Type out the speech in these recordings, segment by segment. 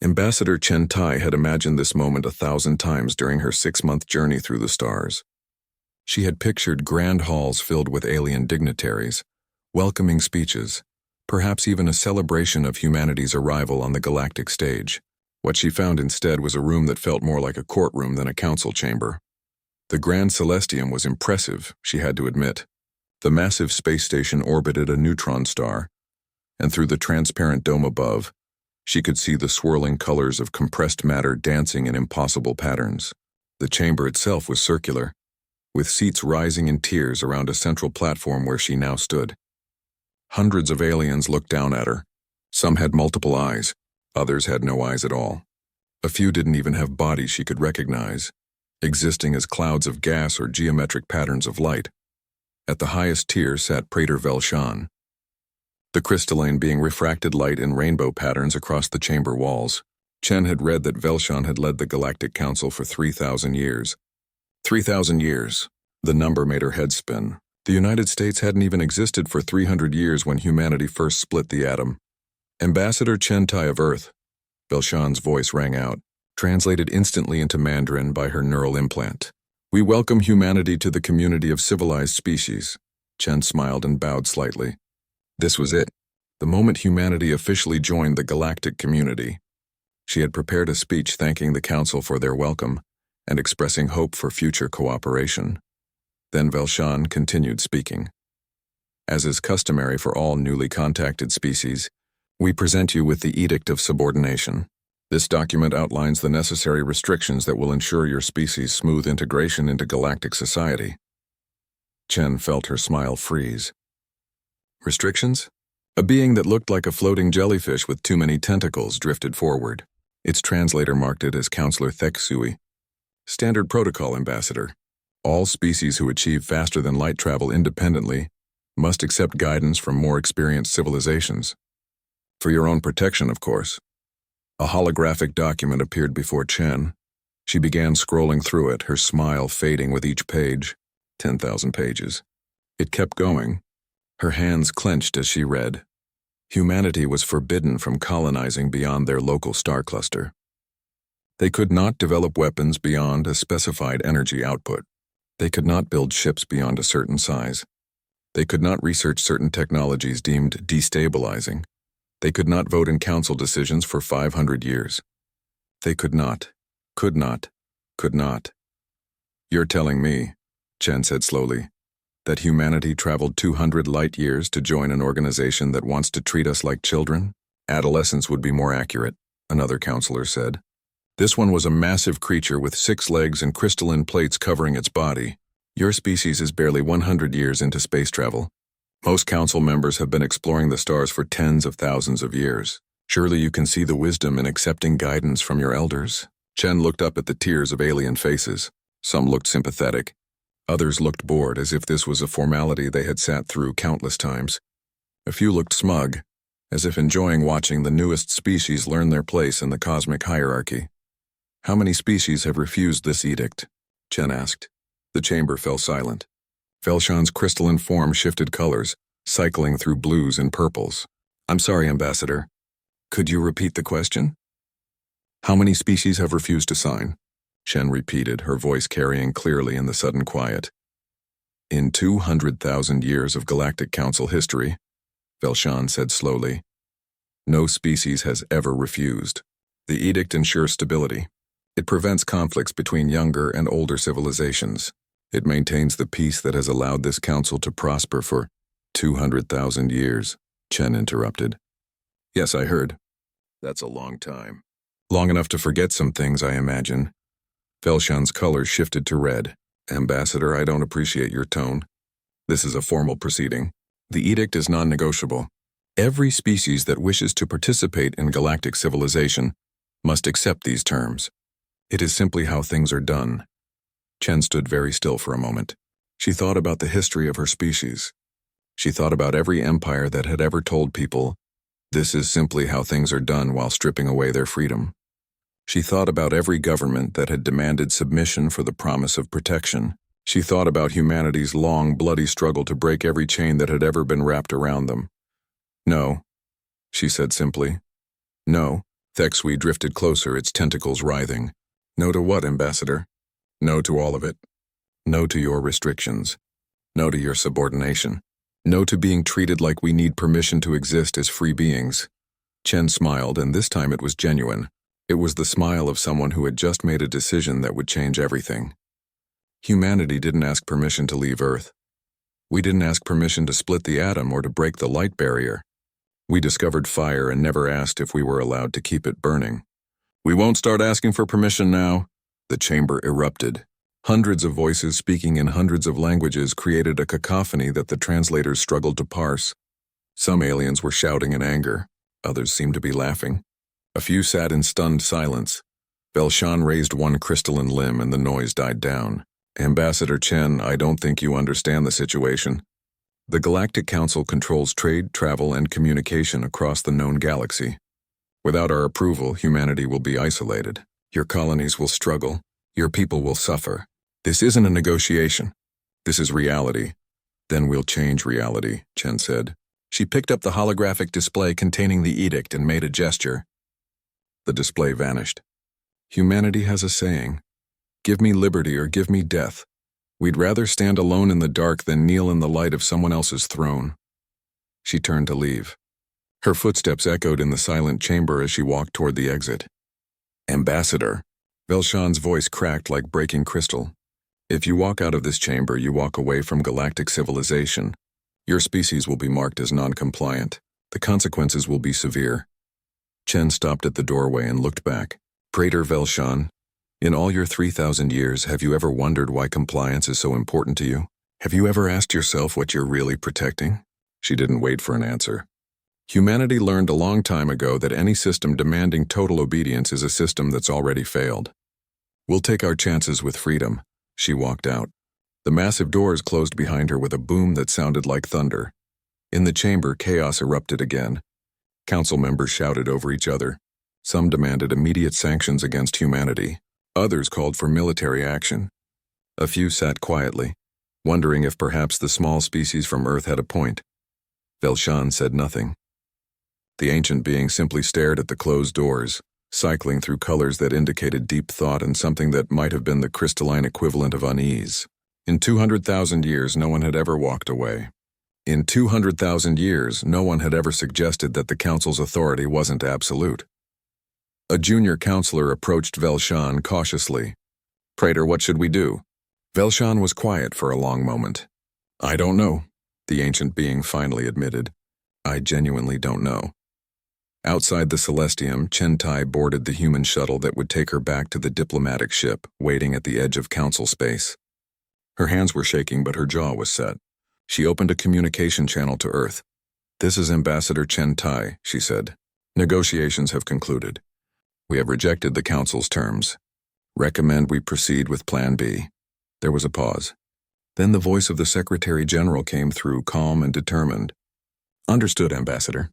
Ambassador Chen Tai had imagined this moment 1,000 times during her 6-month journey through the stars. She had pictured grand halls filled with alien dignitaries, welcoming speeches, perhaps even a celebration of humanity's arrival on the galactic stage. What she found instead was a room that felt more like a courtroom than a council chamber. The Grand Celestium was impressive, she had to admit. The massive space station orbited a neutron star, and through the transparent dome above, she could see the swirling colors of compressed matter dancing in impossible patterns. The chamber itself was circular, with seats rising in tiers around a central platform where she now stood. Hundreds of aliens looked down at her. Some had multiple eyes, others had no eyes at all. A few didn't even have bodies she could recognize, existing as clouds of gas or geometric patterns of light. At the highest tier sat Praetor Velshan, the crystalline being refracted light in rainbow patterns across the chamber walls. Chen had read that Velshan had led the Galactic Council for 3,000 years. 3,000 years. The number made her head spin. The United States hadn't even existed for 300 years when humanity first split the atom. Ambassador Chen Tai of Earth. Velshan's voice rang out, translated instantly into Mandarin by her neural implant. We welcome humanity to the community of civilized species. Chen smiled and bowed slightly. This was it, the moment humanity officially joined the galactic community. She had prepared a speech thanking the Council for their welcome and expressing hope for future cooperation. Then Velshan continued speaking. As is customary for all newly contacted species, we present you with the Edict of Subordination. This document outlines the necessary restrictions that will ensure your species' smooth integration into galactic society. Chen felt her smile freeze. Restrictions? A being that looked like a floating jellyfish with too many tentacles drifted forward. Its translator marked it as Counselor Theksui. Standard protocol, Ambassador. All species who achieve faster than light travel independently must accept guidance from more experienced civilizations. For your own protection, of course. A holographic document appeared before Chen. She began scrolling through it, her smile fading with each page. 10,000 pages. It kept going. Her hands clenched as she read. Humanity was forbidden from colonizing beyond their local star cluster. They could not develop weapons beyond a specified energy output. They could not build ships beyond a certain size. They could not research certain technologies deemed destabilizing. They could not vote in council decisions for 500 years. They could not. You're telling me, Chen said slowly, that humanity traveled 200 light years to join an organization that wants to treat us like children? Adolescents would be more accurate, another counselor said. This one was a massive creature with 6 legs and crystalline plates covering its body. Your species is barely 100 years into space travel. Most council members have been exploring the stars for tens of thousands of years. Surely you can see the wisdom in accepting guidance from your elders. Chen looked up at the tiers of alien faces. Some looked sympathetic. Others looked bored, as if this was a formality they had sat through countless times. A few looked smug, as if enjoying watching the newest species learn their place in the cosmic hierarchy. How many species have refused this edict? Chen asked. The chamber fell silent. Velshan's crystalline form shifted colors, cycling through blues and purples. I'm sorry, Ambassador. Could you repeat the question? How many species have refused to sign? Chen repeated, her voice carrying clearly in the sudden quiet. In 200,000 years of Galactic Council history, Velshan said slowly, no species has ever refused. The edict ensures stability. It prevents conflicts between younger and older civilizations. It maintains the peace that has allowed this council to prosper for 200,000 years, Chen interrupted. Yes, I heard. That's a long time. Long enough to forget some things, I imagine. Velshan's color shifted to red. Ambassador, I don't appreciate your tone. This is a formal proceeding. The edict is non-negotiable. Every species that wishes to participate in galactic civilization must accept these terms. It is simply how things are done. Chen stood very still for a moment. She thought about the history of her species. She thought about every empire that had ever told people, this is simply how things are done while stripping away their freedom. She thought about every government that had demanded submission for the promise of protection. She thought about humanity's long, bloody struggle to break every chain that had ever been wrapped around them. No, she said simply. No, Thexui drifted closer, its tentacles writhing. No to what, Ambassador? No to all of it. No to your restrictions. No to your subordination. No to being treated like we need permission to exist as free beings. Chen smiled, and this time it was genuine. It was the smile of someone who had just made a decision that would change everything. Humanity didn't ask permission to leave Earth. We didn't ask permission to split the atom or to break the light barrier. We discovered fire and never asked if we were allowed to keep it burning. We won't start asking for permission now. The chamber erupted. Hundreds of voices speaking in hundreds of languages created a cacophony that the translators struggled to parse. Some aliens were shouting in anger. Others seemed to be laughing. A few sat in stunned silence. Velshan raised one crystalline limb and the noise died down. Ambassador Chen, I don't think you understand the situation. The Galactic Council controls trade, travel, and communication across the known galaxy. Without our approval, humanity will be isolated. Your colonies will struggle. Your people will suffer. This isn't a negotiation. This is reality. Then we'll change reality, Chen said. She picked up the holographic display containing the edict and made a gesture. The display vanished. Humanity has a saying. Give me liberty or give me death. We'd rather stand alone in the dark than kneel in the light of someone else's throne. She turned to leave. Her footsteps echoed in the silent chamber as she walked toward the exit. Ambassador. Velshan's voice cracked like breaking crystal. If you walk out of this chamber, you walk away from galactic civilization. Your species will be marked as non-compliant. The consequences will be severe. Chen stopped at the doorway and looked back. Praetor Velshan, in all your 3,000 years, have you ever wondered why compliance is so important to you? Have you ever asked yourself what you're really protecting? She didn't wait for an answer. Humanity learned a long time ago that any system demanding total obedience is a system that's already failed. We'll take our chances with freedom. She walked out. The massive doors closed behind her with a boom that sounded like thunder. In the chamber, chaos erupted again. Council members shouted over each other. Some demanded immediate sanctions against humanity. Others called for military action. A few sat quietly, wondering if perhaps the small species from Earth had a point. Velshan said nothing. The ancient being simply stared at the closed doors, cycling through colors that indicated deep thought and something that might have been the crystalline equivalent of unease. In 200,000 years, no one had ever walked away. In 200,000 years, no one had ever suggested that the Council's authority wasn't absolute. A junior counselor approached Velshan cautiously. Praetor, what should we do? Velshan was quiet for a long moment. I don't know, the ancient being finally admitted. I genuinely don't know. Outside the Celestium, Chen-Tai boarded the human shuttle that would take her back to the diplomatic ship, waiting at the edge of Council space. Her hands were shaking, but her jaw was set. She opened a communication channel to Earth. This is Ambassador Chen-Tai, she said. Negotiations have concluded. We have rejected the Council's terms. Recommend we proceed with Plan B. There was a pause. Then the voice of the Secretary General came through, calm and determined. Understood, Ambassador.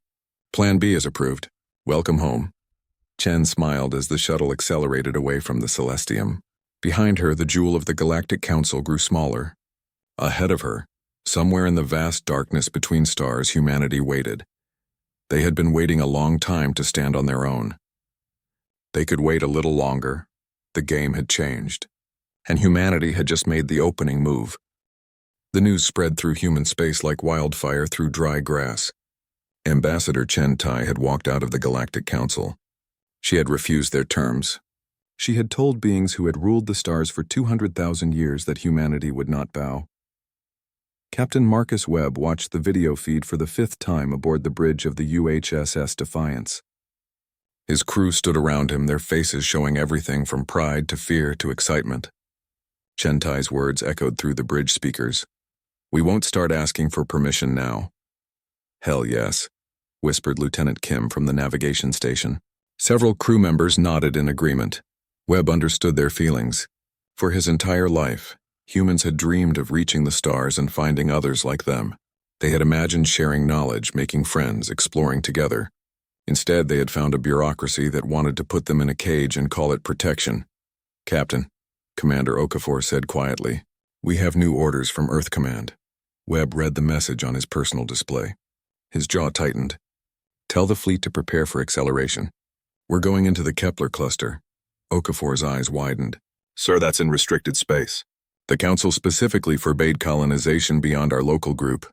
Plan B is approved. Welcome home. Chen smiled as the shuttle accelerated away from the Celestium. Behind her, the jewel of the Galactic Council grew smaller. Ahead of her, somewhere in the vast darkness between stars, humanity waited. They had been waiting a long time to stand on their own. They could wait a little longer. The game had changed. And humanity had just made the opening move. The news spread through human space like wildfire through dry grass. Ambassador Chen-Tai had walked out of the Galactic Council. She had refused their terms. She had told beings who had ruled the stars for 200,000 years that humanity would not bow. Captain Marcus Webb watched the video feed for the 5th time aboard the bridge of the UHSS Defiance. His crew stood around him, their faces showing everything from pride to fear to excitement. Chen-Tai's words echoed through the bridge speakers. We won't start asking for permission now. Hell yes, whispered Lieutenant Kim from the navigation station. Several crew members nodded in agreement. Webb understood their feelings. For his entire life, humans had dreamed of reaching the stars and finding others like them. They had imagined sharing knowledge, making friends, exploring together. Instead, they had found a bureaucracy that wanted to put them in a cage and call it protection. Captain, Commander Okafor said quietly, we have new orders from Earth Command. Webb read the message on his personal display. His jaw tightened. Tell the fleet to prepare for acceleration. We're going into the Kepler cluster. Okafor's eyes widened. Sir, that's in restricted space. The Council specifically forbade colonization beyond our local group.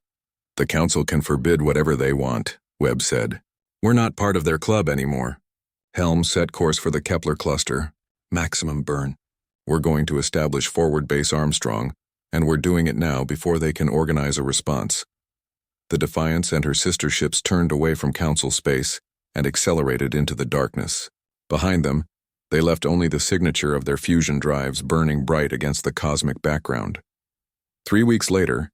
The Council can forbid whatever they want, Webb said. We're not part of their club anymore. Helm set course for the Kepler cluster. Maximum burn. We're going to establish forward base Armstrong, and we're doing it now before they can organize a response. The Defiance and her sister ships turned away from Council space and accelerated into the darkness. Behind them, they left only the signature of their fusion drives burning bright against the cosmic background. 3 weeks later,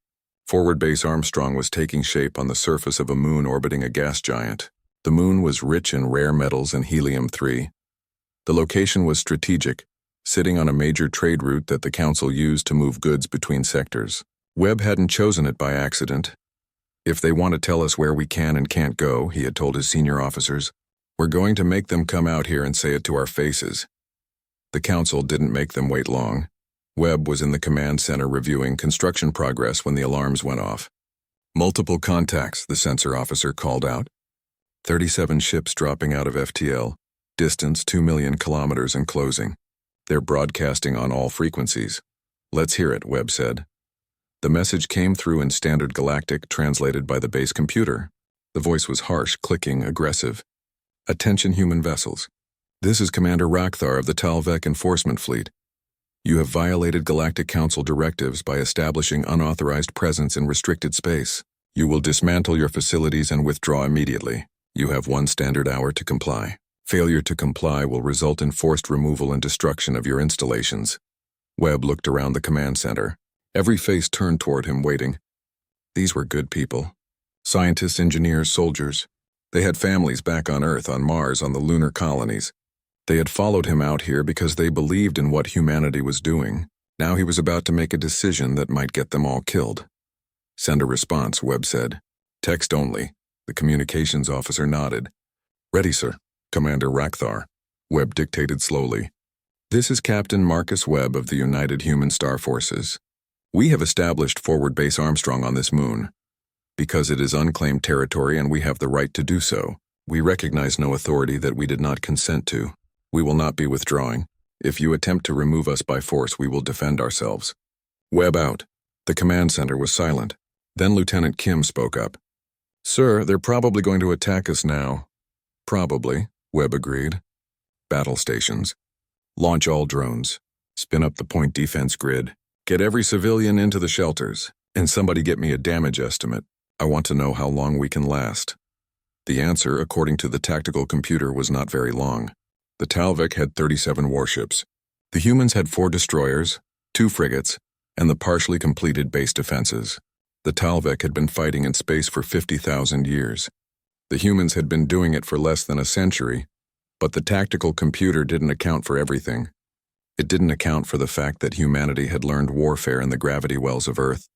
forward base Armstrong was taking shape on the surface of a moon orbiting a gas giant. The moon was rich in rare metals and helium-3. The location was strategic, sitting on a major trade route that the Council used to move goods between sectors. Webb hadn't chosen it by accident. If they want to tell us where we can and can't go, he had told his senior officers, we're going to make them come out here and say it to our faces. The Council didn't make them wait long. Webb was in the command center reviewing construction progress when the alarms went off. Multiple contacts, the sensor officer called out. 37 ships dropping out of FTL, distance 2 million kilometers and closing. They're broadcasting on all frequencies. Let's hear it, Webb said. The message came through in standard Galactic, translated by the base computer. The voice was harsh, clicking, aggressive. Attention human vessels. This is Commander Rakthar of the Talvek Enforcement Fleet. You have violated Galactic Council directives by establishing unauthorized presence in restricted space. You will dismantle your facilities and withdraw immediately. You have 1 standard hour to comply. Failure to comply will result in forced removal and destruction of your installations. Webb looked around the command center. Every face turned toward him, waiting. These were good people. Scientists, engineers, soldiers. They had families back on Earth, on Mars, on the lunar colonies. They had followed him out here because they believed in what humanity was doing. Now he was about to make a decision that might get them all killed. Send a response, Webb said. Text only. The communications officer nodded. Ready, sir. Commander Rakthar. Webb dictated slowly. This is Captain Marcus Webb of the United Human Star Forces. We have established forward base Armstrong on this moon. Because it is unclaimed territory and we have the right to do so, we recognize no authority that we did not consent to. We will not be withdrawing. If you attempt to remove us by force, we will defend ourselves. Webb out. The command center was silent. Then Lieutenant Kim spoke up. Sir, they're probably going to attack us now. Probably, Webb agreed. Battle stations. Launch all drones. Spin up the point defense grid. Get every civilian into the shelters. And somebody get me a damage estimate. I want to know how long we can last. The answer, according to the tactical computer, was not very long. The Talvek had 37 warships. The humans had 4 destroyers, 2 frigates, and the partially completed base defenses. The Talvek had been fighting in space for 50,000 years. The humans had been doing it for less than a century, but the tactical computer didn't account for everything. It didn't account for the fact that humanity had learned warfare in the gravity wells of Earth,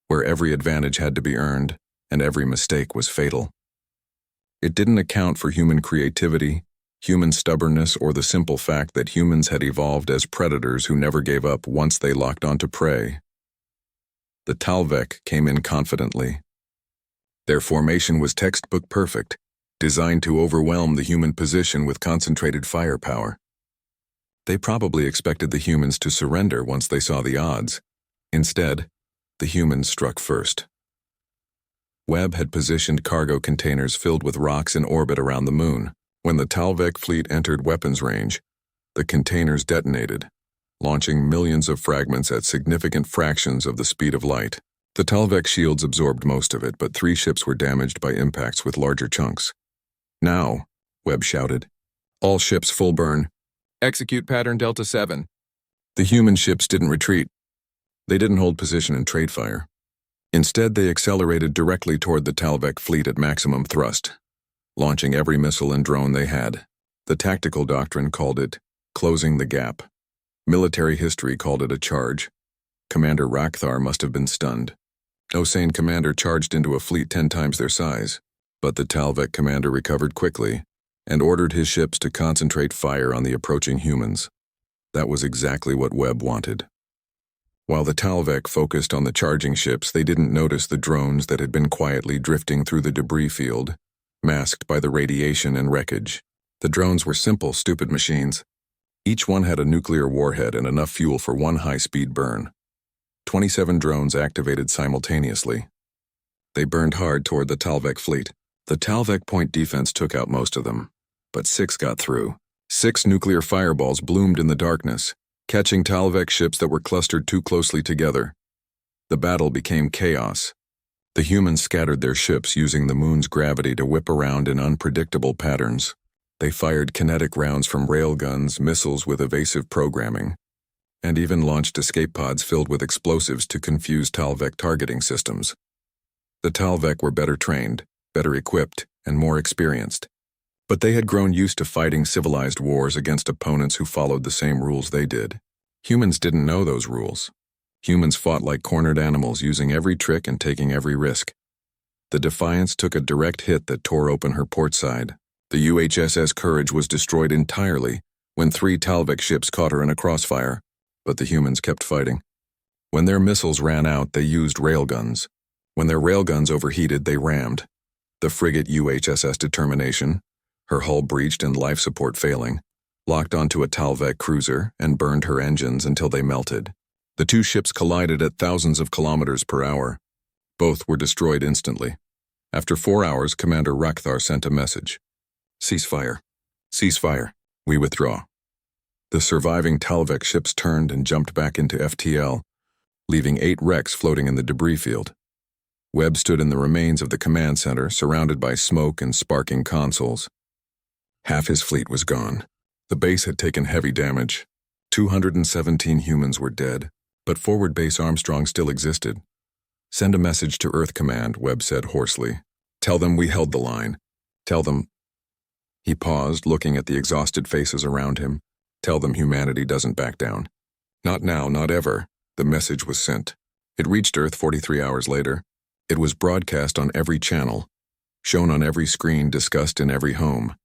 where every advantage had to be earned and every mistake was fatal. It didn't account for human creativity, human stubbornness, or the simple fact that humans had evolved as predators who never gave up once they locked onto prey. The Talvek came in confidently. Their formation was textbook perfect, designed to overwhelm the human position with concentrated firepower. They probably expected the humans to surrender once they saw the odds. Instead, the humans struck first. Webb had positioned cargo containers filled with rocks in orbit around the moon. When the Talvek fleet entered weapons range, the containers detonated, launching millions of fragments at significant fractions of the speed of light. The Talvek shields absorbed most of it, but 3 ships were damaged by impacts with larger chunks. Now, Webb shouted. All ships full burn. Execute pattern Delta 7. The human ships didn't retreat. They didn't hold position in trade fire. Instead, they accelerated directly toward the Talvek fleet at maximum thrust, launching every missile and drone they had. The tactical doctrine called it closing the gap. Military history called it a charge. Commander Rakthar must have been stunned. No sane commander charged into a fleet 10 times their size, but the Talvek commander recovered quickly and ordered his ships to concentrate fire on the approaching humans. That was exactly what Webb wanted. While the Talvek focused on the charging ships, they didn't notice the drones that had been quietly drifting through the debris field, masked by the radiation and wreckage. The drones were simple, stupid machines. Each one had a nuclear warhead and enough fuel for one high-speed burn. 27 drones activated simultaneously. They burned hard toward the Talvek fleet. The Talvek point defense took out most of them, but 6 got through. 6 nuclear fireballs bloomed in the darkness, catching Talvek ships that were clustered too closely together. The battle became chaos. The humans scattered their ships using the moon's gravity to whip around in unpredictable patterns. They fired kinetic rounds from railguns, missiles with evasive programming, and even launched escape pods filled with explosives to confuse Talvek targeting systems. The Talvek were better trained, better equipped, and more experienced. But they had grown used to fighting civilized wars against opponents who followed the same rules they did. Humans didn't know those rules. Humans fought like cornered animals, using every trick and taking every risk. The Defiance took a direct hit that tore open her port side. The UHSS Courage was destroyed entirely when 3 Talvek ships caught her in a crossfire, but the humans kept fighting. When their missiles ran out, they used railguns. When their railguns overheated, they rammed. The frigate UHSS Determination, her hull breached and life support failing, locked onto a Talvek cruiser and burned her engines until they melted. The 2 ships collided at thousands of kilometers per hour. Both were destroyed instantly. After 4 hours, Commander Rakhthar sent a message. Ceasefire. Ceasefire. We withdraw. The surviving Talvek ships turned and jumped back into FTL, leaving 8 wrecks floating in the debris field. Webb stood in the remains of the command center, surrounded by smoke and sparking consoles. Half his fleet was gone. The base had taken heavy damage. 217 humans were dead, but Forward Base Armstrong still existed. Send a message to Earth Command, Webb said hoarsely. Tell them we held the line. Tell them... He paused, looking at the exhausted faces around him. Tell them humanity doesn't back down. Not now, not ever. The message was sent. It reached Earth 43 hours later. It was broadcast on every channel, shown on every screen, discussed in every home.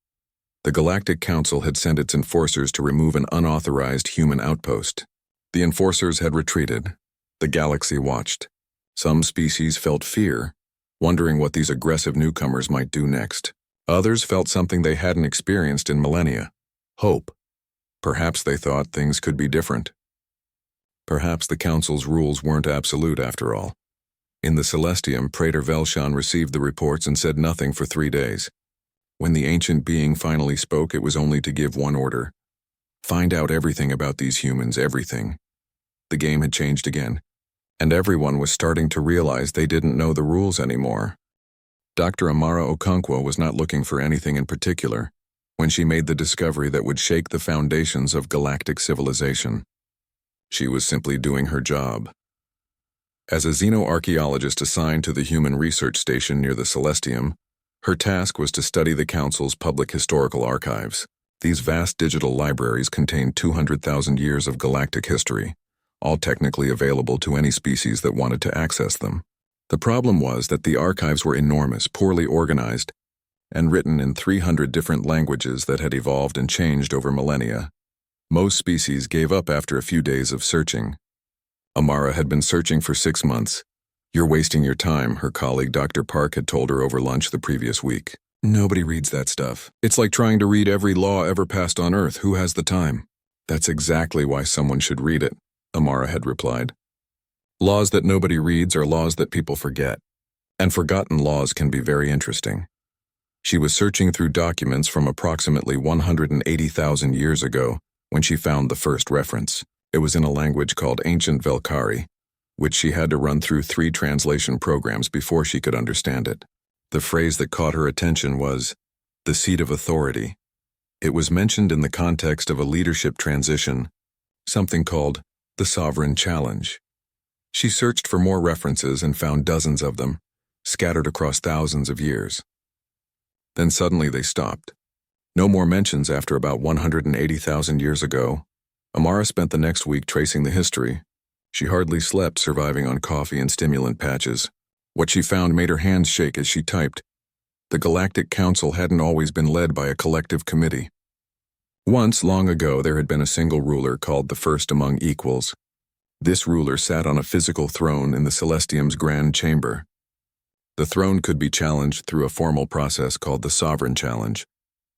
The Galactic Council had sent its enforcers to remove an unauthorized human outpost. The enforcers had retreated. The galaxy watched. Some species felt fear, wondering what these aggressive newcomers might do next. Others felt something they hadn't experienced in millennia. Hope. Perhaps they thought things could be different. Perhaps the Council's rules weren't absolute after all. In the Celestium, Praetor Velshan received the reports and said nothing for 3 days. When the ancient being finally spoke, it was only to give one order. Find out everything about these humans, everything. The game had changed again, and everyone was starting to realize they didn't know the rules anymore. Dr. Amara Okonkwo was not looking for anything in particular when she made the discovery that would shake the foundations of galactic civilization. She was simply doing her job. As a xenoarchaeologist assigned to the Human Research Station near the Celestium, her task was to study the Council's public historical archives. These vast digital libraries contained 200,000 years of galactic history, all technically available to any species that wanted to access them. The problem was that the archives were enormous, poorly organized, and written in 300 different languages that had evolved and changed over millennia. Most species gave up after a few days of searching. Amara had been searching for 6 months. You're wasting your time, her colleague Dr. Park had told her over lunch the previous week. Nobody reads that stuff. It's like trying to read every law ever passed on Earth. Who has the time? That's exactly why someone should read it, Amara had replied. Laws that nobody reads are laws that people forget, and forgotten laws can be very interesting. She was searching through documents from approximately 180,000 years ago when she found the first reference. It was in a language called Ancient Velkari, which she had to run through 3 translation programs before she could understand it. The phrase that caught her attention was, the seat of authority. It was mentioned in the context of a leadership transition, something called the Sovereign Challenge. She searched for more references and found dozens of them, scattered across thousands of years. Then suddenly they stopped. No more mentions after about 180,000 years ago. Amara spent the next week tracing the history. She hardly slept, surviving on coffee and stimulant patches. What she found made her hands shake as she typed. The Galactic Council hadn't always been led by a collective committee. Once, long ago, there had been a single ruler called the First Among Equals. This ruler sat on a physical throne in the Celestium's Grand Chamber. The throne could be challenged through a formal process called the Sovereign Challenge.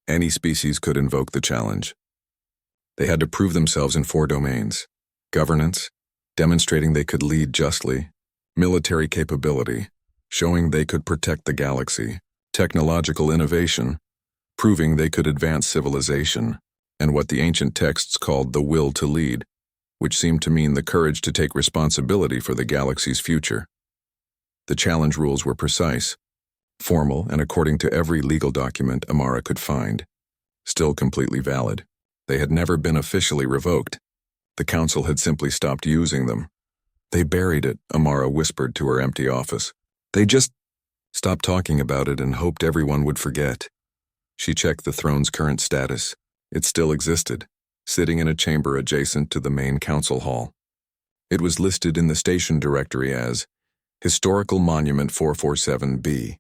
Any species could invoke the challenge. They had to prove themselves in 4 domains: governance, demonstrating they could lead justly; military capability, showing they could protect the galaxy; technological innovation, proving they could advance civilization; and what the ancient texts called the will to lead, which seemed to mean the courage to take responsibility for the galaxy's future. The challenge rules were precise, formal, and according to every legal document Amara could find, still completely valid. They had never been officially revoked. The council had simply stopped using them. They buried it, Amara whispered to her empty office. They just stopped talking about it and hoped everyone would forget. She checked the throne's current status. It still existed, sitting in a chamber adjacent to the main council hall. It was listed in the station directory as Historical Monument 447B.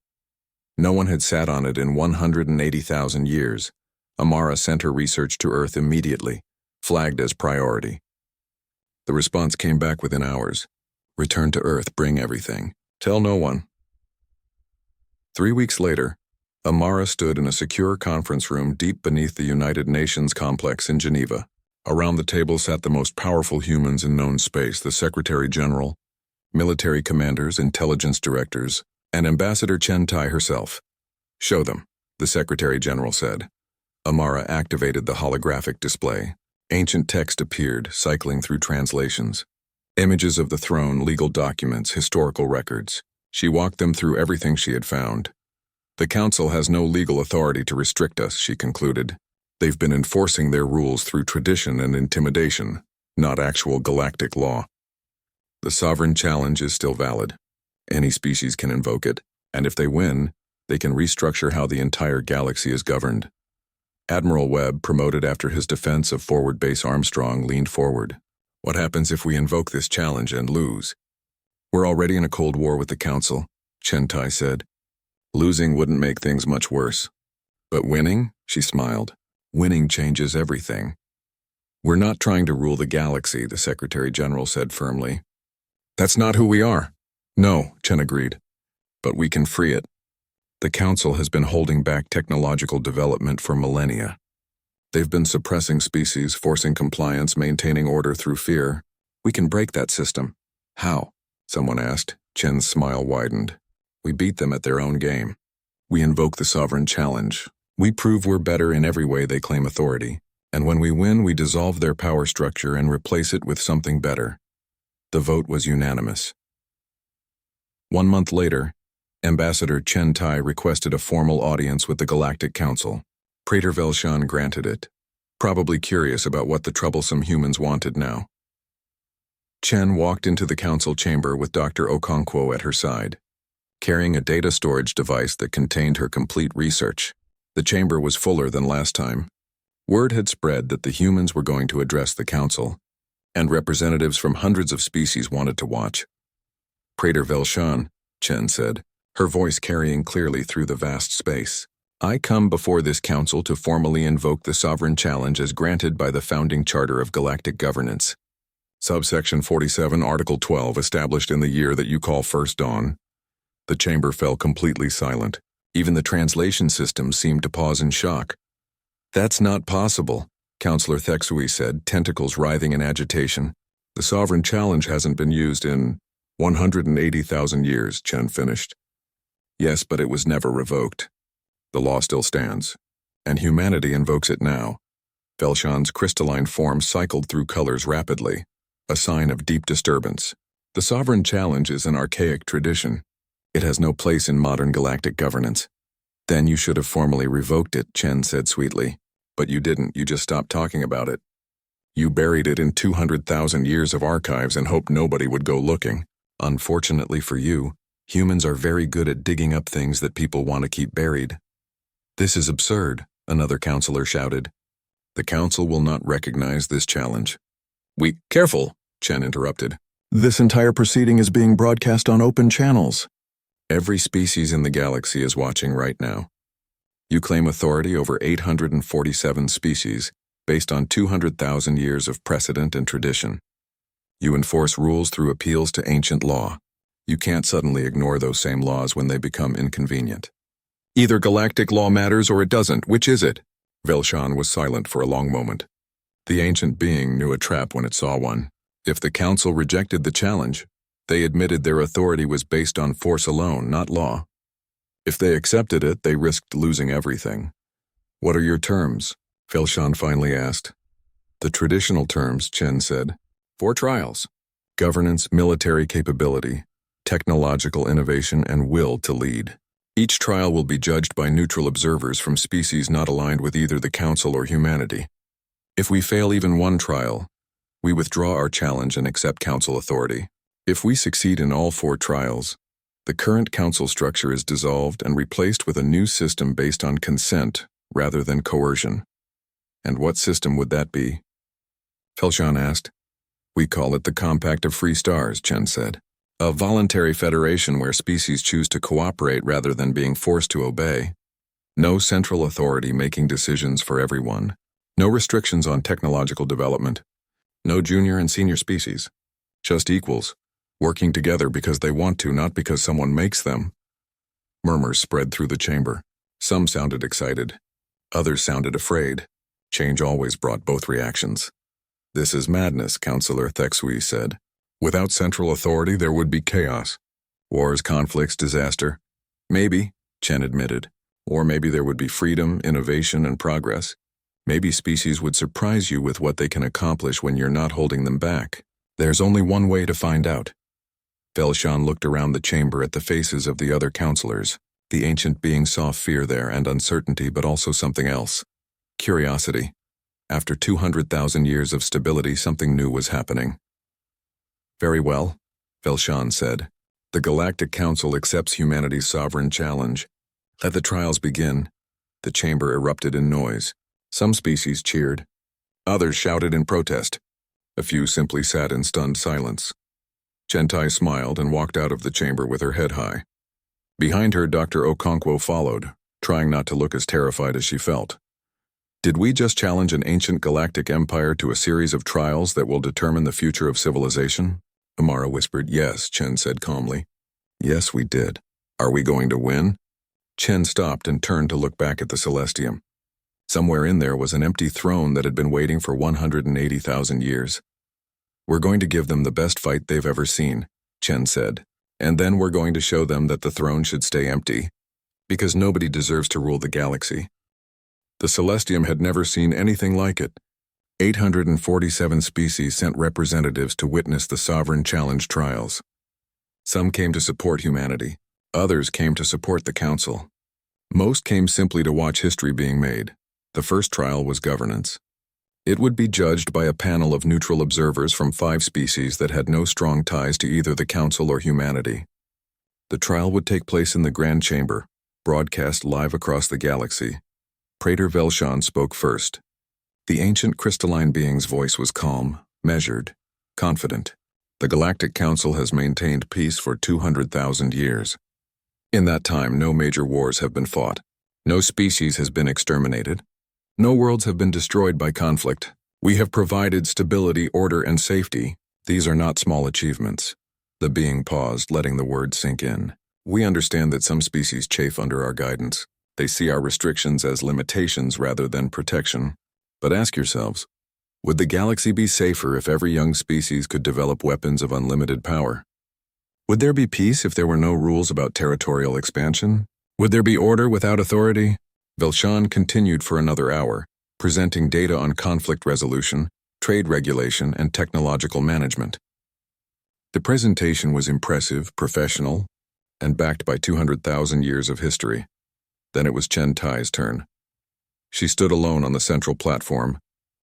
No one had sat on it in 180,000 years. Amara sent her research to Earth immediately, flagged as priority. The response came back within hours. Return to Earth, bring everything. Tell no one. 3 weeks later, Amara stood in a secure conference room deep beneath the United Nations complex in Geneva. Around the table sat the most powerful humans in known space: the Secretary General, military commanders, intelligence directors, and Ambassador Chen Tai herself. Show them, the Secretary General said. Amara activated the holographic display. Ancient text appeared, cycling through translations. Images of the throne, legal documents, historical records. She walked them through everything she had found. The Council has no legal authority to restrict us, she concluded. They've been enforcing their rules through tradition and intimidation, not actual galactic law. The sovereign challenge is still valid. Any species can invoke it, and if they win, they can restructure how the entire galaxy is governed. Admiral Webb, promoted after his defense of Forward Base Armstrong, leaned forward. What happens if we invoke this challenge and lose? We're already in a cold war with the Council, Chen Tai said. Losing wouldn't make things much worse. But winning? She smiled. Winning changes everything. We're not trying to rule the galaxy, the Secretary General said firmly. That's not who we are. No, Chen agreed. But we can free it. The Council has been holding back technological development for millennia. They've been suppressing species, forcing compliance, maintaining order through fear. We can break that system. How? Someone asked. Chen's smile widened. We beat them at their own game. We invoke the sovereign challenge. We prove we're better in every way they claim authority. And when we win, we dissolve their power structure and replace it with something better. The vote was unanimous. 1 month later, Ambassador Chen Tai requested a formal audience with the Galactic Council. Praetor Velshan granted it, probably curious about what the troublesome humans wanted now. Chen walked into the council chamber with Dr. Okonkwo at her side, carrying a data storage device that contained her complete research. The chamber was fuller than last time. Word had spread that the humans were going to address the council, and representatives from hundreds of species wanted to watch. Praetor Velshan, Chen said, her voice carrying clearly through the vast space. I come before this council to formally invoke the sovereign challenge as granted by the founding charter of galactic governance. Subsection 47, Article 12, established in the year that you call First Dawn. The chamber fell completely silent. Even the translation system seemed to pause in shock. That's not possible, Councillor Thexui said, tentacles writhing in agitation. The sovereign challenge hasn't been used in 180,000 years, Chen finished. Yes, but it was never revoked. The law still stands, and humanity invokes it now. Velshan's crystalline form cycled through colors rapidly, a sign of deep disturbance. The sovereign challenge is an archaic tradition. It has no place in modern galactic governance. Then you should have formally revoked it, Chen said sweetly. But you didn't, you just stopped talking about it. You buried it in 200,000 years of archives and hoped nobody would go looking. Unfortunately for you, humans are very good at digging up things that people want to keep buried. This is absurd, another counselor shouted. The council will not recognize this challenge. Careful, Chen interrupted. This entire proceeding is being broadcast on open channels. Every species in the galaxy is watching right now. You claim authority over 847 species based on 200,000 years of precedent and tradition. You enforce rules through appeals to ancient law. You can't suddenly ignore those same laws when they become inconvenient. Either galactic law matters or it doesn't. Which is it? Velshan was silent for a long moment. The ancient being knew a trap when it saw one. If the council rejected the challenge, they admitted their authority was based on force alone, not law. If they accepted it, they risked losing everything. "What are your terms?" Velshan finally asked. "The traditional terms," Chen said. "4 trials. Governance, military capability, technological innovation, and will to lead. Each trial will be judged by neutral observers from species not aligned with either the Council or humanity. If we fail even one trial, we withdraw our challenge and accept Council authority. If we succeed in all 4 trials, the current Council structure is dissolved and replaced with a new system based on consent rather than coercion." "And what system would that be?" Velshan asked. "We call it the Compact of Free Stars," Chen said. "A voluntary federation where species choose to cooperate rather than being forced to obey. No central authority making decisions for everyone. No restrictions on technological development. No junior and senior species. Just equals, working together because they want to, not because someone makes them." Murmurs spread through the chamber. Some sounded excited. Others sounded afraid. Change always brought both reactions. "This is madness," Councillor Thexui said. "Without central authority, there would be chaos. Wars, conflicts, disaster. Maybe," Chen admitted. "Or maybe there would be freedom, innovation, and progress. Maybe species would surprise you with what they can accomplish when you're not holding them back. There's only one way to find out." Velshan looked around the chamber at the faces of the other councillors. The ancient being saw fear there and uncertainty, but also something else. Curiosity. After 200,000 years of stability, something new was happening. "Very well," Velshan said. "The Galactic Council accepts humanity's sovereign challenge. Let the trials begin." The chamber erupted in noise. Some species cheered. Others shouted in protest. A few simply sat in stunned silence. Chentai smiled and walked out of the chamber with her head high. Behind her, Dr. Okonkwo followed, trying not to look as terrified as she felt. "Did we just challenge an ancient galactic empire to a series of trials that will determine the future of civilization?" Amara whispered. "Yes," Chen said calmly. "Yes, we did. Are we going to win?" Chen stopped and turned to look back at the Celestium. Somewhere in there was an empty throne that had been waiting for 180,000 years. "We're going to give them the best fight they've ever seen," Chen said. "And then we're going to show them that the throne should stay empty, because nobody deserves to rule the galaxy." The Celestium had never seen anything like it. 847 species sent representatives to witness the Sovereign Challenge trials. Some came to support humanity. Others came to support the Council. Most came simply to watch history being made. The first trial was governance. It would be judged by a panel of neutral observers from 5 species that had no strong ties to either the Council or humanity. The trial would take place in the Grand Chamber, broadcast live across the galaxy. Praetor Velshan spoke first. The ancient crystalline being's voice was calm, measured, confident. "The Galactic Council has maintained peace for 200,000 years. In that time, no major wars have been fought. No species has been exterminated. No worlds have been destroyed by conflict. We have provided stability, order, and safety. These are not small achievements." The being paused, letting the words sink in. "We understand that some species chafe under our guidance. They see our restrictions as limitations rather than protection. But ask yourselves, would the galaxy be safer if every young species could develop weapons of unlimited power? Would there be peace if there were no rules about territorial expansion? Would there be order without authority?" Velshan continued for another hour, presenting data on conflict resolution, trade regulation, and technological management. The presentation was impressive, professional, and backed by 200,000 years of history. Then it was Chen Tai's turn. She stood alone on the central platform,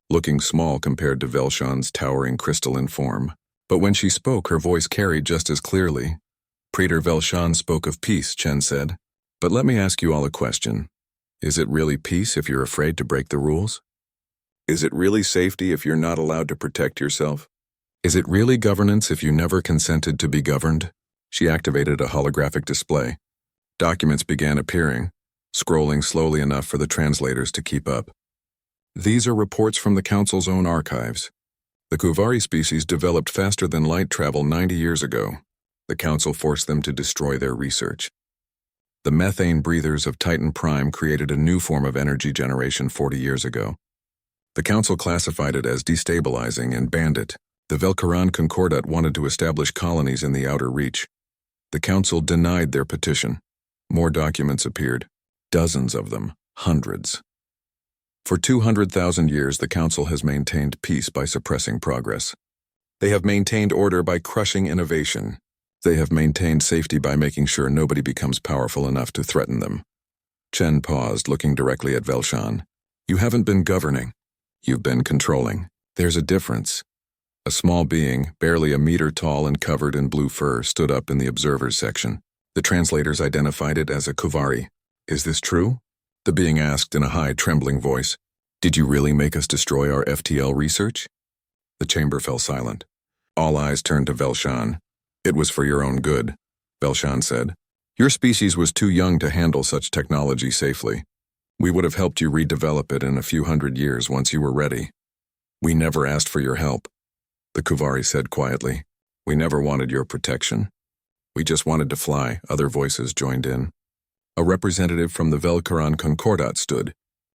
looking small compared to Velshan's towering crystalline form. But when she spoke, her voice carried just as clearly. "Praetor Velshan spoke of peace," Chen said. "But let me ask you all a question. Is it really peace if you're afraid to break the rules? Is it really safety if you're not allowed to protect yourself? Is it really governance if you never consented to be governed?" She activated a holographic display. Documents began appearing, scrolling slowly enough for the translators to keep up. "These are reports from the Council's own archives. The Kuvari species developed faster than light travel 90 years ago. The Council forced them to destroy their research. The methane breathers of Titan Prime created a new form of energy generation 40 years ago. The Council classified it as destabilizing and banned it. The Velkaran Concordat wanted to establish colonies in the Outer Reach. The Council denied their petition. More documents appeared. Dozens of them. Hundreds. For 200,000 years, the Council has maintained peace by suppressing progress. They have maintained order by crushing innovation. They have maintained safety by making sure nobody becomes powerful enough to threaten them. Chen paused, looking directly at Velshan. You haven't been governing. You've been controlling. There's a difference. A small being, barely a meter tall and covered in blue fur, stood up in the observers section. The translators identified it as a Kuvari. Is this true? The being asked in a high, trembling voice. Did you really make us destroy our FTL research? The chamber fell silent. All eyes turned to Velshan. It was for your own good, Velshan said. Your species was too young to handle such technology safely. We would have helped you redevelop it in a few hundred years once you were ready. We never asked for your help, the Kuvari said quietly. We never wanted your protection. We just wanted to fly, other voices joined in. A representative from the Velkaran Concordat stood,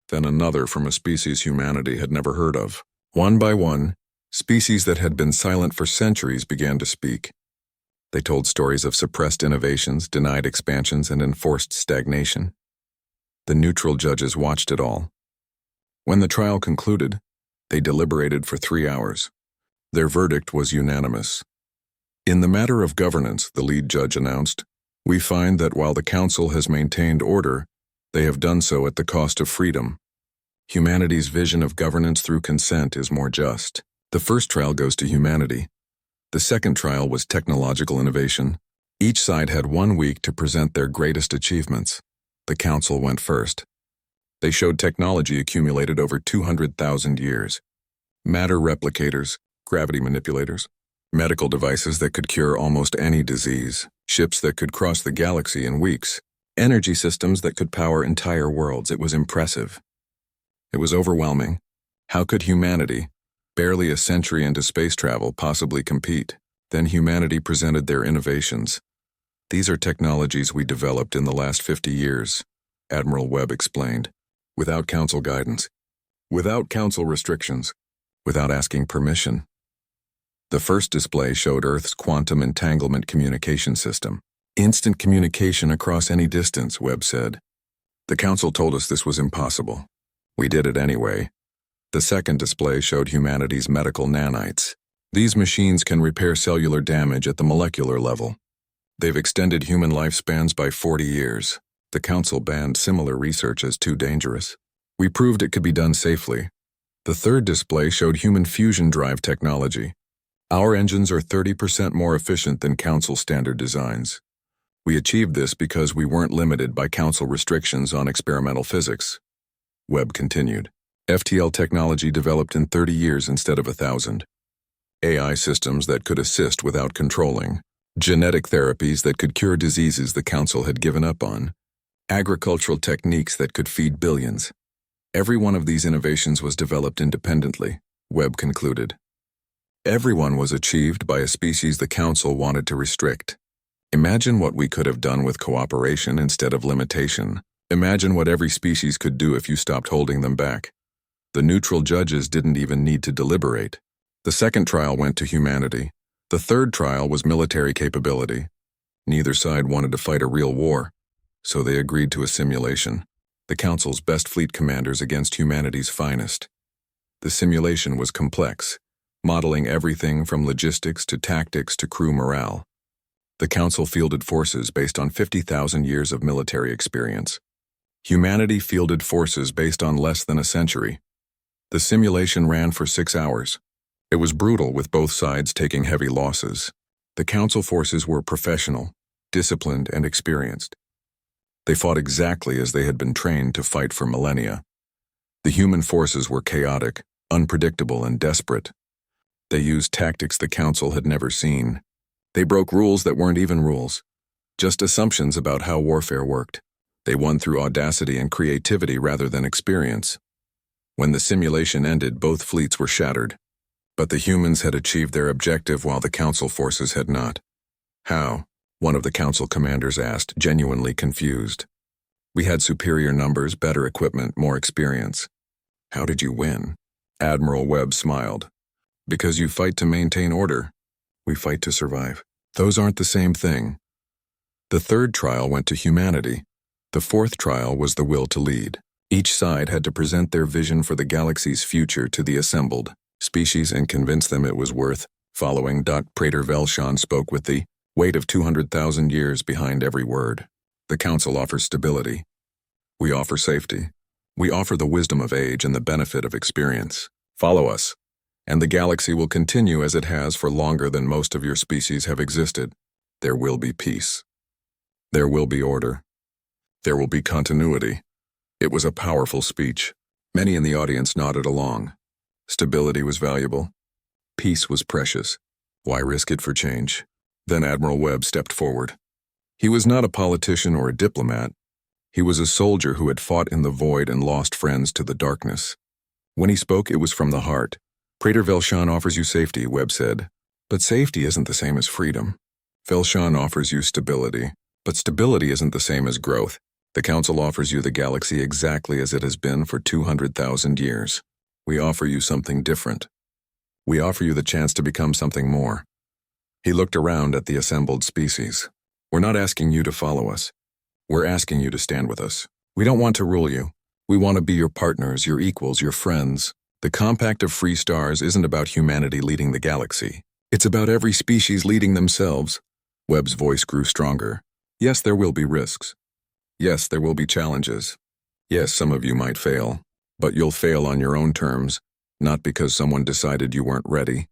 then another from a species humanity had never heard of. One by one, species that had been silent for centuries began to speak. They told stories of suppressed innovations, denied expansions, and enforced stagnation. The neutral judges watched it all. When the trial concluded, they deliberated for 3 hours. Their verdict was unanimous. In the matter of governance, the lead judge announced, we find that while the Council has maintained order, they have done so at the cost of freedom. Humanity's vision of governance through consent is more just. The first trial goes to humanity. The second trial was technological innovation. Each side had 1 week to present their greatest achievements. The Council went first. They showed technology accumulated over 200,000 years. Matter replicators, gravity manipulators, medical devices that could cure almost any disease, ships that could cross the galaxy in weeks, energy systems that could power entire worlds. It was impressive. It was overwhelming. How could humanity, barely a century into space travel, possibly compete? Then humanity presented their innovations. These are technologies we developed in the last 50 years, Admiral Webb explained, without Council guidance, without Council restrictions, without asking permission. The first display showed Earth's quantum entanglement communication system. Instant communication across any distance, Webb said. The Council told us this was impossible. We did it anyway. The second display showed humanity's medical nanites. These machines can repair cellular damage at the molecular level. They've extended human lifespans by 40 years. The Council banned similar research as too dangerous. We proved it could be done safely. The third display showed human fusion drive technology. Our engines are 30% more efficient than Council standard designs. We achieved this because we weren't limited by Council restrictions on experimental physics. Webb continued. FTL technology developed in 30 years instead of 1,000. AI systems that could assist without controlling. Genetic therapies that could cure diseases the Council had given up on. Agricultural techniques that could feed billions. Every one of these innovations was developed independently, Webb concluded. Every one was achieved by a species the Council wanted to restrict. Imagine what we could have done with cooperation instead of limitation. Imagine what every species could do if you stopped holding them back. The neutral judges didn't even need to deliberate. The second trial went to humanity. The third trial was military capability. Neither side wanted to fight a real war, so they agreed to a simulation. The Council's best fleet commanders against humanity's finest. The simulation was complex, modeling everything from logistics to tactics to crew morale. The Council fielded forces based on 50,000 years of military experience. Humanity fielded forces based on less than a century. The simulation ran for 6 hours. It was brutal, with both sides taking heavy losses. The Council forces were professional, disciplined, and experienced. They fought exactly as they had been trained to fight for millennia. The human forces were chaotic, unpredictable, and desperate. They used tactics the Council had never seen. They broke rules that weren't even rules, just assumptions about how warfare worked. They won through audacity and creativity rather than experience. When the simulation ended, both fleets were shattered. But the humans had achieved their objective while the Council forces had not. How? One of the council commanders asked, genuinely confused. We had superior numbers, better equipment, more experience. How did you win? Admiral Webb smiled. Because you fight to maintain order. We fight to survive. Those aren't the same thing. The third trial went to humanity. The fourth trial was the will to lead. Each side had to present their vision for the galaxy's future to the assembled species and convince them it was worth following. Praetor Velshan spoke with the weight of 200,000 years behind every word. The council offers stability. We offer safety. We offer the wisdom of age and the benefit of experience. Follow us, and the galaxy will continue as it has for longer than most of your species have existed. There will be peace. There will be order. There will be continuity. It was a powerful speech. Many in the audience nodded along. Stability was valuable. Peace was precious. Why risk it for change? Then Admiral Webb stepped forward. He was not a politician or a diplomat. He was a soldier who had fought in the void and lost friends to the darkness. When he spoke, it was from the heart. Praetor Velshan offers you safety, Webb said. But safety isn't the same as freedom. Velshan offers you stability. But stability isn't the same as growth. The Council offers you the galaxy exactly as it has been for 200,000 years. We offer you something different. We offer you the chance to become something more. He looked around at the assembled species. We're not asking you to follow us. We're asking you to stand with us. We don't want to rule you. We want to be your partners, your equals, your friends. The Compact of Free Stars isn't about humanity leading the galaxy. It's about every species leading themselves. Webb's voice grew stronger. Yes, there will be risks. Yes, there will be challenges. Yes, some of you might fail. But you'll fail on your own terms, not because someone decided you weren't ready.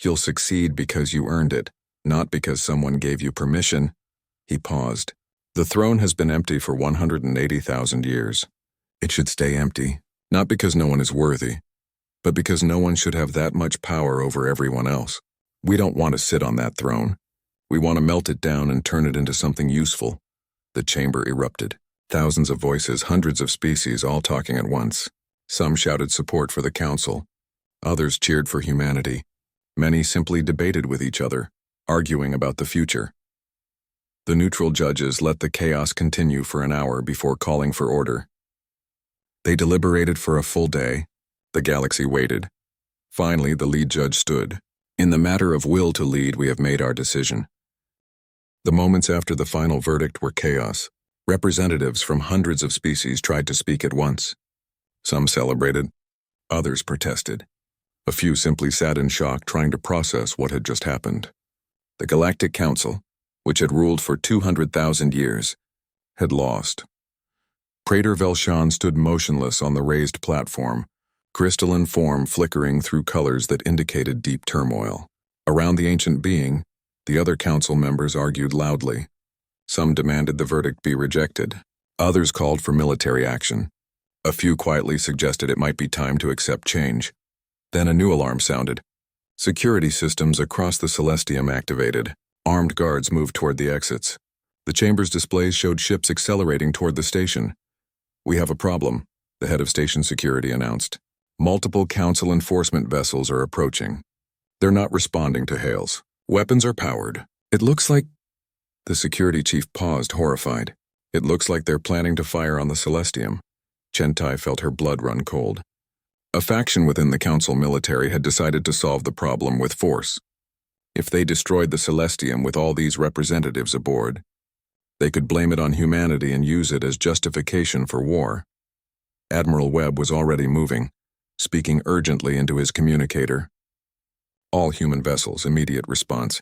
You'll succeed because you earned it, not because someone gave you permission. He paused. The throne has been empty for 180,000 years. It should stay empty, not because no one is worthy, but because no one should have that much power over everyone else. We don't want to sit on that throne. We want to melt it down and turn it into something useful. The chamber erupted. Thousands of voices, hundreds of species, all talking at once. Some shouted support for the council. Others cheered for humanity. Many simply debated with each other, arguing about the future. The neutral judges let the chaos continue for an hour before calling for order. They deliberated for a full day. The galaxy waited. Finally, the lead judge stood. In the matter of will to lead, we have made our decision. The moments after the final verdict were chaos. Representatives from hundreds of species tried to speak at once. Some celebrated. Others protested. A few simply sat in shock, trying to process what had just happened. The Galactic Council, which had ruled for 200,000 years, had lost. Praetor Velshan stood motionless on the raised platform, crystalline form flickering through colors that indicated deep turmoil. Around the ancient being, the other council members argued loudly. Some demanded the verdict be rejected. Others called for military action. A few quietly suggested it might be time to accept change. Then a new alarm sounded. Security systems across the Celestium activated. Armed guards moved toward the exits. The chamber's displays showed ships accelerating toward the station. We have a problem, the head of station security announced. Multiple council enforcement vessels are approaching. They're not responding to hails. Weapons are powered. It looks like... The security chief paused, horrified. It looks like they're planning to fire on the Celestium. Chentai felt her blood run cold. A faction within the council military had decided to solve the problem with force. If they destroyed the Celestium with all these representatives aboard, they could blame it on humanity and use it as justification for war. Admiral Webb was already moving, speaking urgently into his communicator. All human vessels, immediate response.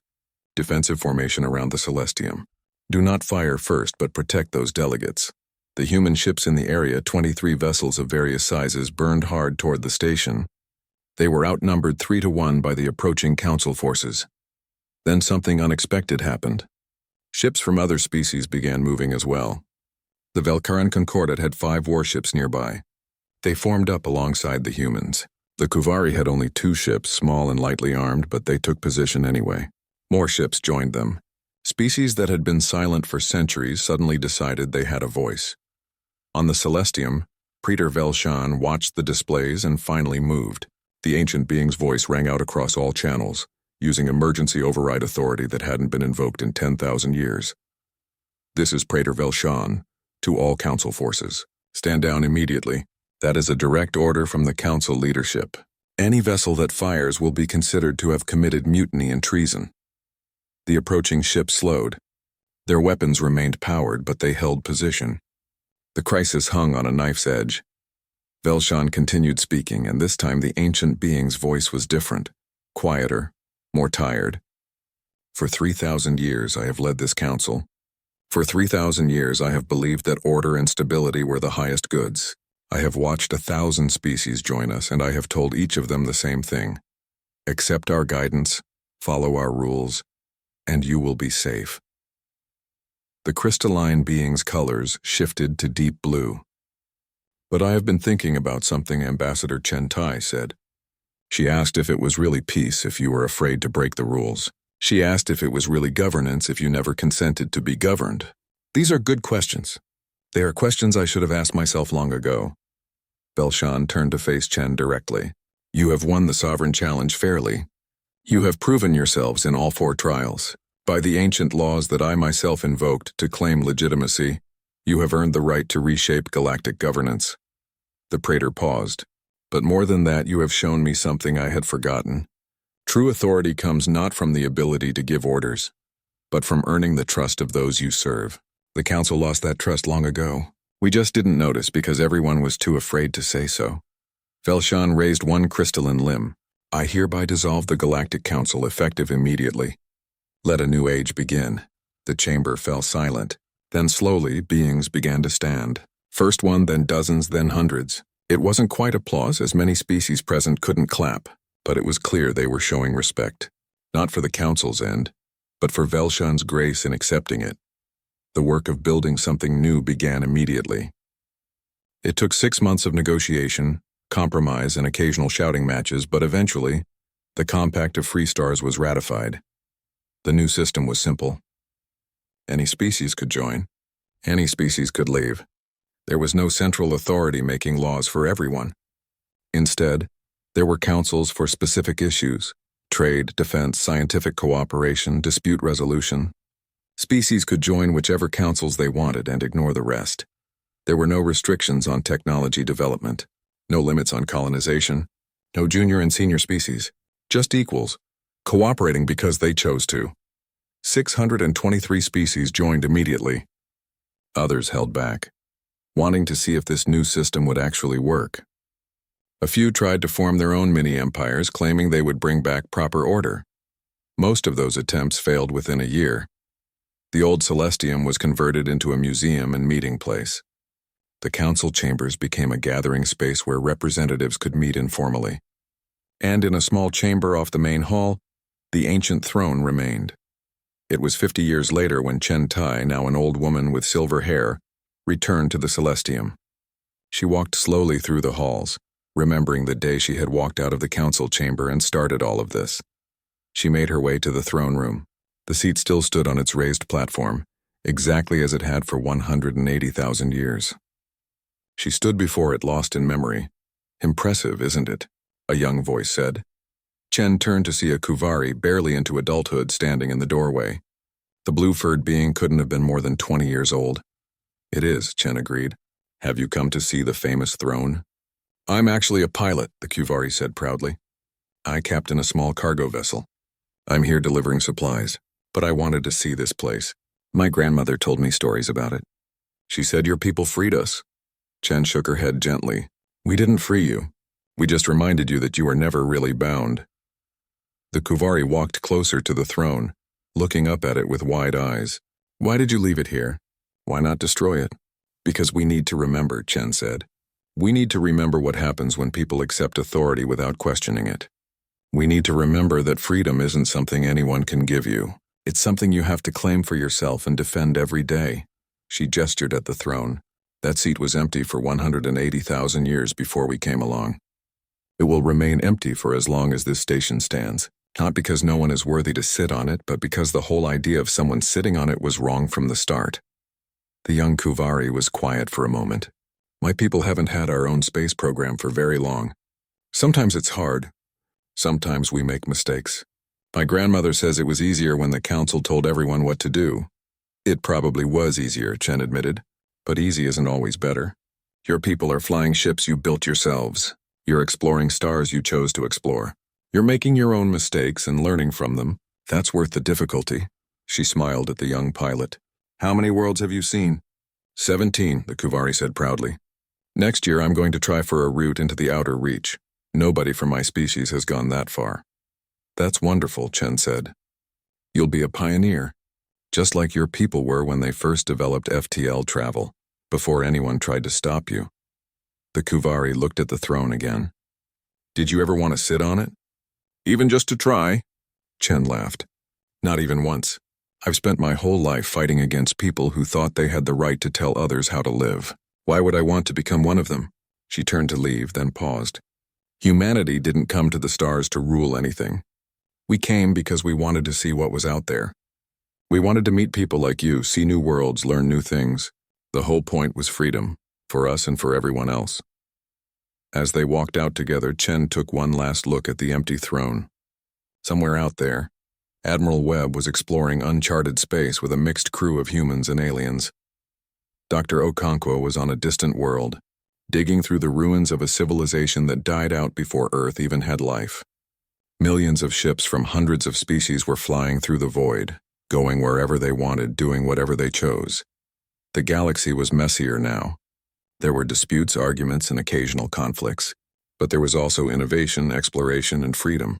Defensive formation around the Celestium. Do not fire first, but protect those delegates. The human ships in the area, 23 vessels of various sizes, burned hard toward the station. They were outnumbered 3-1 by the approaching council forces. Then something unexpected happened. Ships from other species began moving as well. The Velkaran Concordat had 5 warships nearby. They formed up alongside the humans. The Kuvari had only 2 ships, small and lightly armed, but they took position anyway. More ships joined them. Species that had been silent for centuries suddenly decided they had a voice. On the Celestium, Praetor Velshan watched the displays and finally moved. The ancient being's voice rang out across all channels. using emergency override authority that hadn't been invoked in 10,000 years. This is Praetor Velshan, to all Council forces. Stand down immediately. That is a direct order from the Council leadership. Any vessel that fires will be considered to have committed mutiny and treason. The approaching ship slowed. Their weapons remained powered, but they held position. The crisis hung on a knife's edge. Velshan continued speaking, and this time the ancient being's voice was different, quieter, more tired. For 3,000 years I have led this council. For 3,000 years I have believed that order and stability were the highest goods. I have watched 1,000 species join us, and I have told each of them the same thing. Accept our guidance, follow our rules, and you will be safe. The crystalline being's colors shifted to deep blue. But I have been thinking about something, Ambassador Chen Tai said. She asked if it was really peace if you were afraid to break the rules. She asked if it was really governance if you never consented to be governed. These are good questions. They are questions I should have asked myself long ago. Velshan turned to face Chen directly. You have won the sovereign challenge fairly. You have proven yourselves in all 4 trials. By the ancient laws that I myself invoked to claim legitimacy, you have earned the right to reshape galactic governance. The Praetor paused. But more than that, you have shown me something I had forgotten. True authority comes not from the ability to give orders, but from earning the trust of those you serve. The Council lost that trust long ago. We just didn't notice because everyone was too afraid to say so. Velshan raised one crystalline limb. I hereby dissolve the Galactic Council, effective immediately. Let a new age begin. The chamber fell silent. Then slowly, beings began to stand. First one, then dozens, then hundreds. It wasn't quite applause, as many species present couldn't clap, but it was clear they were showing respect. Not for the Council's end, but for Velshan's grace in accepting it. The work of building something new began immediately. It took 6 months of negotiation, compromise, and occasional shouting matches, but eventually, the Compact of Free Stars was ratified. The new system was simple. Any species could join. Any species could leave. There was no central authority making laws for everyone. Instead, there were councils for specific issues: trade, defense, scientific cooperation, dispute resolution. Species could join whichever councils they wanted and ignore the rest. There were no restrictions on technology development, no limits on colonization, no junior and senior species, just equals, cooperating because they chose to. 623 species joined immediately. Others held back, wanting to see if this new system would actually work. A few tried to form their own mini-empires, claiming they would bring back proper order. Most of those attempts failed within a year. The old Celestium was converted into a museum and meeting place. The council chambers became a gathering space where representatives could meet informally. And in a small chamber off the main hall, the ancient throne remained. It was 50 years later when Chen Tai, now an old woman with silver hair, returned to the Celestium. She walked slowly through the halls, remembering the day she had walked out of the council chamber and started all of this. She made her way to the throne room. The seat still stood on its raised platform, exactly as it had for 180,000 years. She stood before it, lost in memory. Impressive, isn't it? A young voice said. Chen turned to see a Kuvari, barely into adulthood, standing in the doorway. The blue-furred being couldn't have been more than 20 years old. It is, Chen agreed. Have you come to see the famous throne? I'm actually a pilot, the Kuvari said proudly. I captain a small cargo vessel. I'm here delivering supplies, but I wanted to see this place. My grandmother told me stories about it. She said your people freed us. Chen shook her head gently. We didn't free you. We just reminded you that you were never really bound. The Kuvari walked closer to the throne, looking up at it with wide eyes. Why did you leave it here? Why not destroy it? Because we need to remember, Chen said. We need to remember what happens when people accept authority without questioning it. We need to remember that freedom isn't something anyone can give you. It's something you have to claim for yourself and defend every day. She gestured at the throne. That seat was empty for 180,000 years before we came along. It will remain empty for as long as this station stands, not because no one is worthy to sit on it, but because the whole idea of someone sitting on it was wrong from the start. The young Kuvari was quiet for a moment. My people haven't had our own space program for very long. Sometimes it's hard. Sometimes we make mistakes. My grandmother says it was easier when the council told everyone what to do. It probably was easier, Chen admitted, but easy isn't always better. Your people are flying ships you built yourselves. You're exploring stars you chose to explore. You're making your own mistakes and learning from them. That's worth the difficulty. She smiled at the young pilot. How many worlds have you seen? 17, the Kuvari said proudly. Next year I'm going to try for a route into the outer reach. Nobody from my species has gone that far. That's wonderful, Chen said. You'll be a pioneer, just like your people were when they first developed FTL travel, before anyone tried to stop you. The Kuvari looked at the throne again. Did you ever want to sit on it? Even just to try? Chen laughed. Not even once. I've spent my whole life fighting against people who thought they had the right to tell others how to live. Why would I want to become one of them? She turned to leave, then paused. Humanity didn't come to the stars to rule anything. We came because we wanted to see what was out there. We wanted to meet people like you, see new worlds, learn new things. The whole point was freedom, for us and for everyone else. As they walked out together, Chen took one last look at the empty throne. Somewhere out there, Admiral Webb was exploring uncharted space with a mixed crew of humans and aliens. Dr. Okonkwo was on a distant world, digging through the ruins of a civilization that died out before Earth even had life. Millions of ships from hundreds of species were flying through the void, going wherever they wanted, doing whatever they chose. The galaxy was messier now. There were disputes, arguments, and occasional conflicts, but there was also innovation, exploration, and freedom.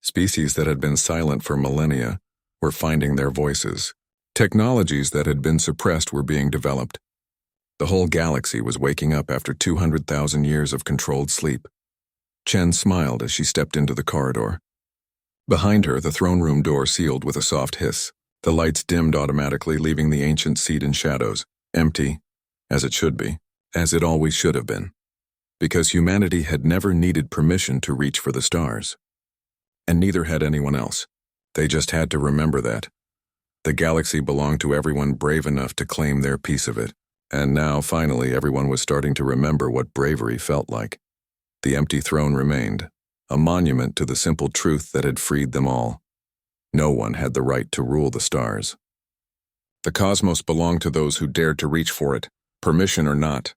Species that had been silent for millennia were finding their voices. Technologies that had been suppressed were being developed. The whole galaxy was waking up after 200,000 years of controlled sleep. Chen smiled as she stepped into the corridor. Behind her, the throne room door sealed with a soft hiss. The lights dimmed automatically, leaving the ancient seat in shadows, empty, as it should be, as it always should have been. Because humanity had never needed permission to reach for the stars. And neither had anyone else. They just had to remember that. The galaxy belonged to everyone brave enough to claim their piece of it. And now, finally, everyone was starting to remember what bravery felt like. The empty throne remained, a monument to the simple truth that had freed them all. No one had the right to rule the stars. The cosmos belonged to those who dared to reach for it, permission or not.